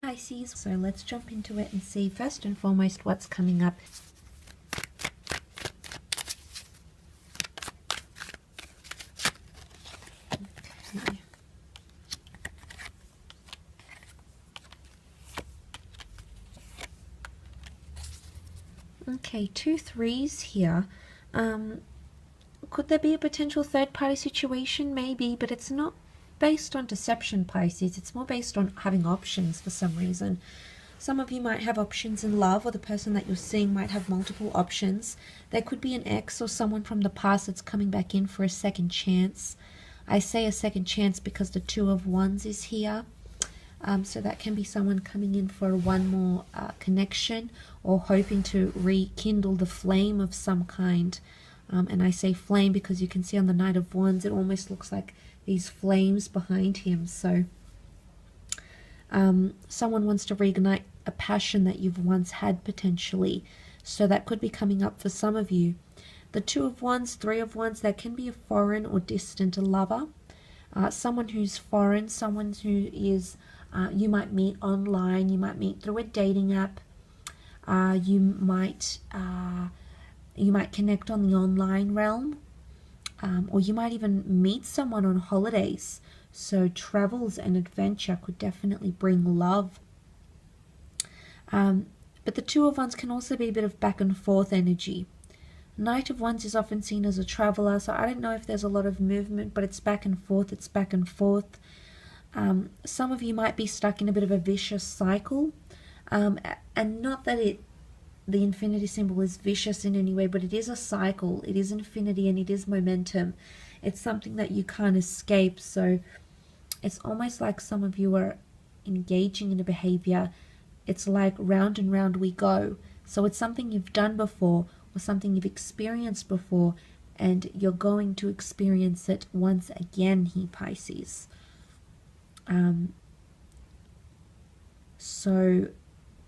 Pisces, so let's jump into it and see first and foremost what's coming up. Okay. Okay, 2 threes here. Could there be a potential third party situation? Maybe, but it's not based on deception, Pisces. It's more based on having options for some reason. Some of you might have options in love, or the person that you're seeing might have multiple options. There could be an ex or someone from the past that's coming back in for a second chance. I say a second chance because the Two of Wands is here. So that can be someone coming in for one more connection, or hoping to rekindle the flame of some kind. And I say flame because you can see on the Knight of Wands, it almost looks like these flames behind him. So someone wants to reignite a passion that you've once had potentially. So that could be coming up for some of you. The Two of Wands, Three of Wands, that can be a foreign or distant lover. Someone who's foreign, someone who is, you might meet online, you might meet through a dating app. You might connect on the online realm, or you might even meet someone on holidays. So travels and adventure could definitely bring love. But the Two of Wands can also be a bit of back and forth energy. Knight of Wands is often seen as a traveler, so I don't know if there's a lot of movement, but it's back and forth, it's back and forth. Some of you might be stuck in a bit of a vicious cycle, and not that the infinity symbol is vicious in any way, but it is a cycle, it is infinity, and it is momentum. It's something that you can't escape. So it's almost like some of you are engaging in a behavior. It's like round and round we go. So it's something you've done before, or something you've experienced before, and you're going to experience it once again here, Pisces. So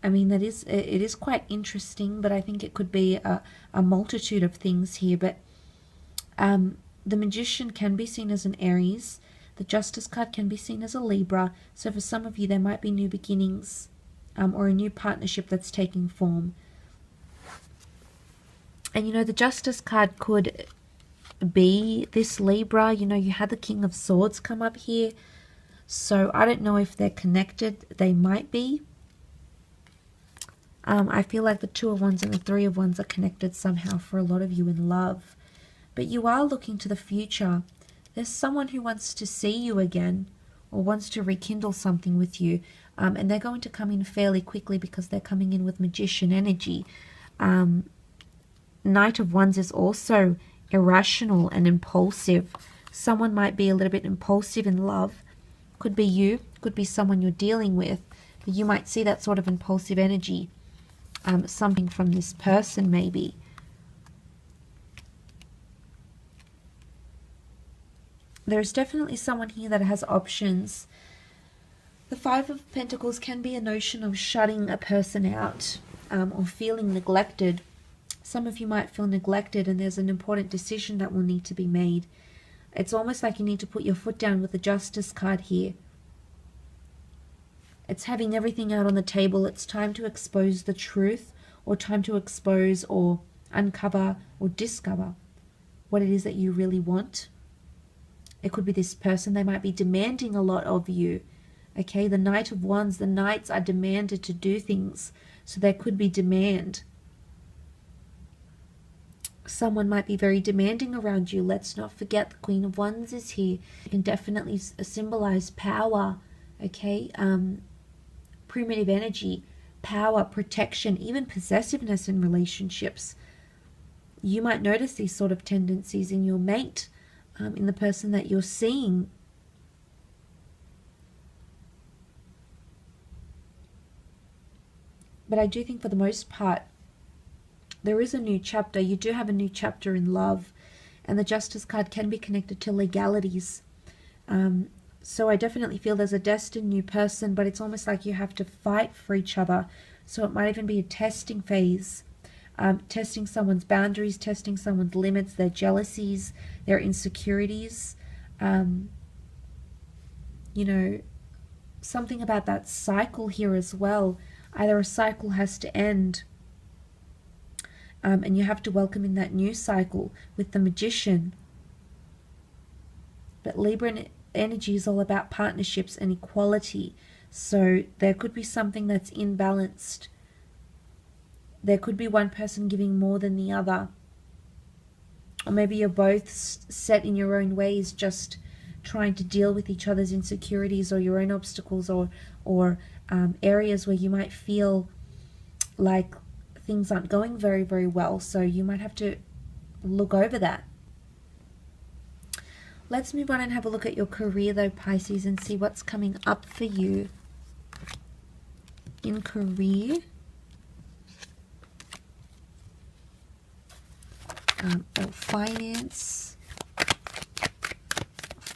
I mean, it is quite interesting, but I think it could be a multitude of things here. But the Magician can be seen as an Aries. The Justice card can be seen as a Libra. So for some of you, there might be new beginnings, or a new partnership that's taking form. And you know, the Justice card could be this Libra. You know, you had the King of Swords come up here. So I don't know if they're connected. They might be. I feel like the Two of Wands and the Three of Wands are connected somehow for a lot of you in love. But you are looking to the future. There's someone who wants to see you again, or wants to rekindle something with you. And they're going to come in fairly quickly because they're coming in with Magician energy. Knight of Wands is also irrational and impulsive. Someone might be a little bit impulsive in love. Could be you, could be someone you're dealing with. But you might see that sort of impulsive energy. Something from this person maybe. There's definitely someone here that has options. The Five of Pentacles can be a notion of shutting a person out, or feeling neglected. Some of you might feel neglected, and there's an important decision that will need to be made. It's almost like you need to put your foot down with the Justice card here. It's having everything out on the table. It's time to expose the truth, or time to expose or uncover or discover what it is that you really want. It could be this person. They might be demanding a lot of you. Okay, the Knight of Wands, the Knights are demanded to do things. So there could be demand. Someone might be very demanding around you. Let's not forget the Queen of Wands is here. It can definitely symbolize power. Okay, primitive energy, power, protection, even possessiveness in relationships. You might notice these sort of tendencies in your mate, in the person that you're seeing. But I do think for the most part, there is a new chapter. You do have a new chapter in love. And the Justice card can be connected to legalities. So I definitely feel there's a destined new person, but it's almost like you have to fight for each other. So it might even be a testing phase. Testing someone's boundaries, testing someone's limits, their jealousies, their insecurities. You know, something about that cycle here as well. Either a cycle has to end, and you have to welcome in that new cycle with the Magician. But Libra energy is all about partnerships and equality. So there could be something that's imbalanced. There could be one person giving more than the other. Or maybe you're both set in your own ways, just trying to deal with each other's insecurities or your own obstacles, or areas where you might feel like things aren't going very, very well. So you might have to look over that. Let's move on and have a look at your career though, Pisces, and see what's coming up for you in career. Or finance.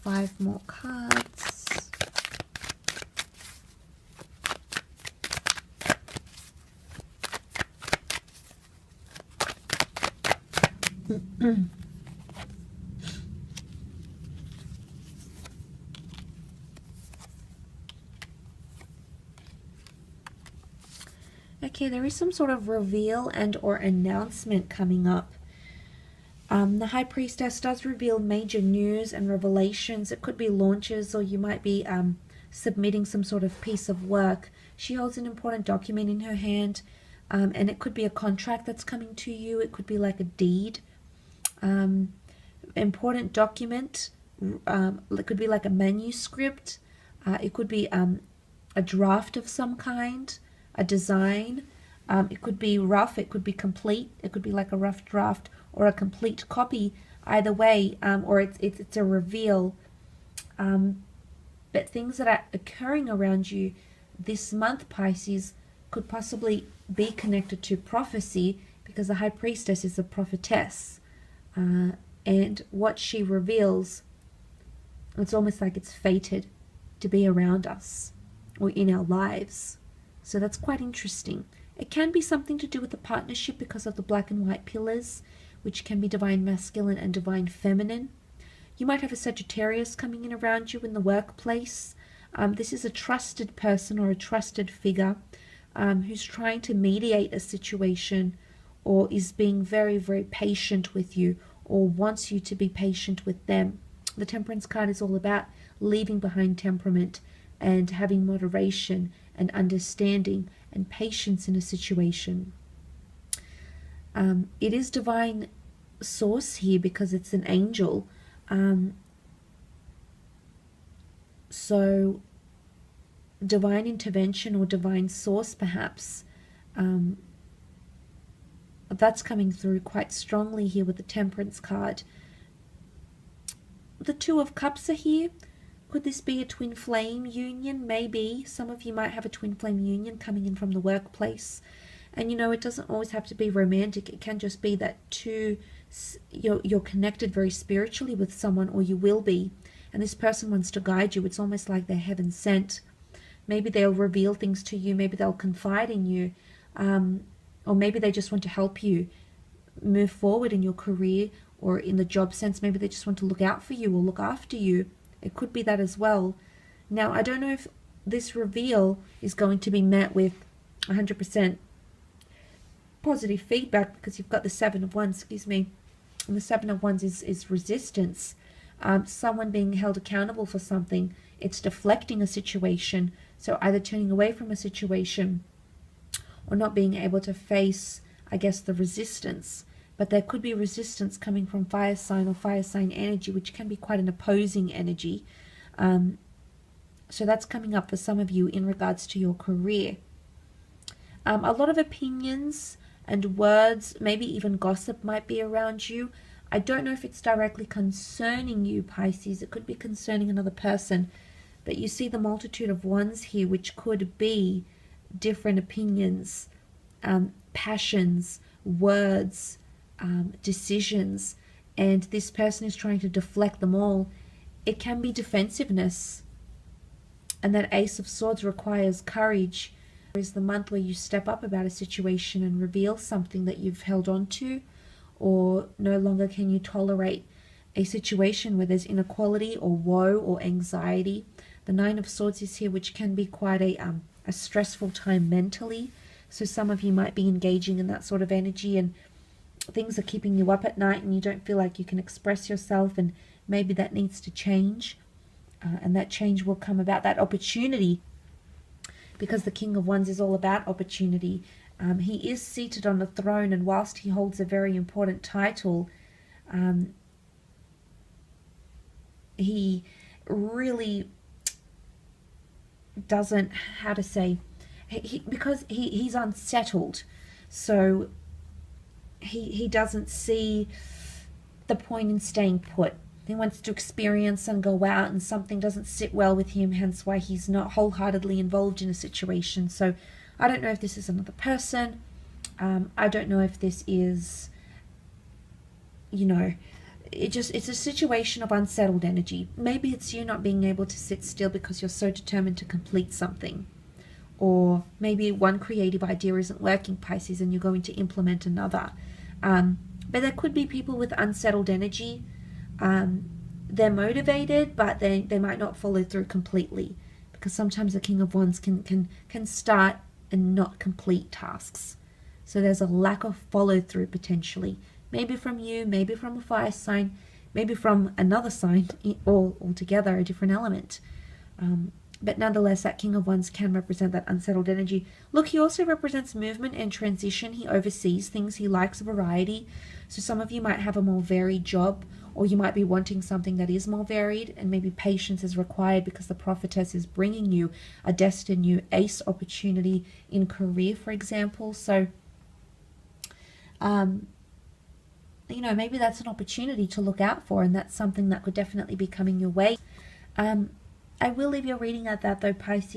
5 more cards. Okay, there is some sort of reveal and or announcement coming up. The High Priestess does reveal major news and revelations. It could be launches, or you might be submitting some sort of piece of work. She holds an important document in her hand, and it could be a contract that's coming to you. It could be like a deed. Important document. It could be like a manuscript. It could be a draft of some kind, a design. It could be rough. It could be complete. It could be like a rough draft or a complete copy. Either way, or it's a reveal. But things that are occurring around you this month, Pisces, could possibly be connected to prophecy, because the High Priestess is a prophetess. And what she reveals, it's almost like it's fated to be around us or in our lives. So that's quite interesting. It can be something to do with the partnership because of the black and white pillars, which can be divine masculine and divine feminine. You might have a Sagittarius coming in around you in the workplace. This is a trusted person or a trusted figure who's trying to mediate a situation, or is being very, very patient with you, or wants you to be patient with them. The Temperance card is all about leaving behind temperament and having moderation and understanding and patience in a situation. It is divine source here because it's an angel. So divine intervention or divine source perhaps. That's coming through quite strongly here with the Temperance card. The Two of Cups are here. Could this be a twin flame union? Maybe. Some of you might have a twin flame union coming in from the workplace. And you know, it doesn't always have to be romantic. It can just be that you're connected very spiritually with someone, or you will be. And this person wants to guide you. It's almost like they're heaven sent. Maybe they'll reveal things to you. Maybe they'll confide in you. Or maybe they just want to help you move forward in your career, or in the job sense. Maybe they just want to look out for you or look after you. It could be that as well. Now, I don't know if this reveal is going to be met with 100% positive feedback, because you've got the Seven of Wands, and the Seven of Wands is resistance. Someone being held accountable for something. It's deflecting a situation. So either turning away from a situation or not being able to face, I guess, the resistance. But there could be resistance coming from fire sign or fire sign energy, which can be quite an opposing energy. So that's coming up for some of you in regards to your career. A lot of opinions and words, maybe even gossip might be around you. I don't know if it's directly concerning you, Pisces. It could be concerning another person. But you see the multitude of wands here, which could be different opinions, passions, words, decisions, and this person is trying to deflect them all. It can be defensiveness, and that Ace of Swords requires courage. It is the month where you step up about a situation and reveal something that you've held on to, or no longer can you tolerate a situation where there's inequality or woe or anxiety. The Nine of Swords is here, which can be quite a stressful time mentally. So some of you might be engaging in that sort of energy, and things are keeping you up at night and you don't feel like you can express yourself, and maybe that needs to change. And that change will come about, that opportunity, because the King of Wands is all about opportunity. He is seated on the throne, and whilst he holds a very important title, he really doesn't, how to say, because he's unsettled, so he doesn't see the point in staying put. He wants to experience and go out, and something doesn't sit well with him, hence why he's not wholeheartedly involved in a situation. So I don't know if this is another person. I don't know if this is, you know, it's a situation of unsettled energy. Maybe it's you not being able to sit still because you're so determined to complete something. Or maybe one creative idea isn't working, Pisces, and you're going to implement another. But there could be people with unsettled energy. They're motivated, but they might not follow through completely, because sometimes the King of Wands can start and not complete tasks. So there's a lack of follow through potentially. Maybe from you, maybe from a fire sign, maybe from another sign, or altogether a different element. But nonetheless, that King of Wands can represent that unsettled energy. Look, he also represents movement and transition. He oversees things. He likes variety. So some of you might have a more varied job, or you might be wanting something that is more varied, and maybe patience is required because the prophetess is bringing you a destined new ace opportunity in career, for example. So, you know, maybe that's an opportunity to look out for, and that's something that could definitely be coming your way. I will leave your reading at that though, Pisces.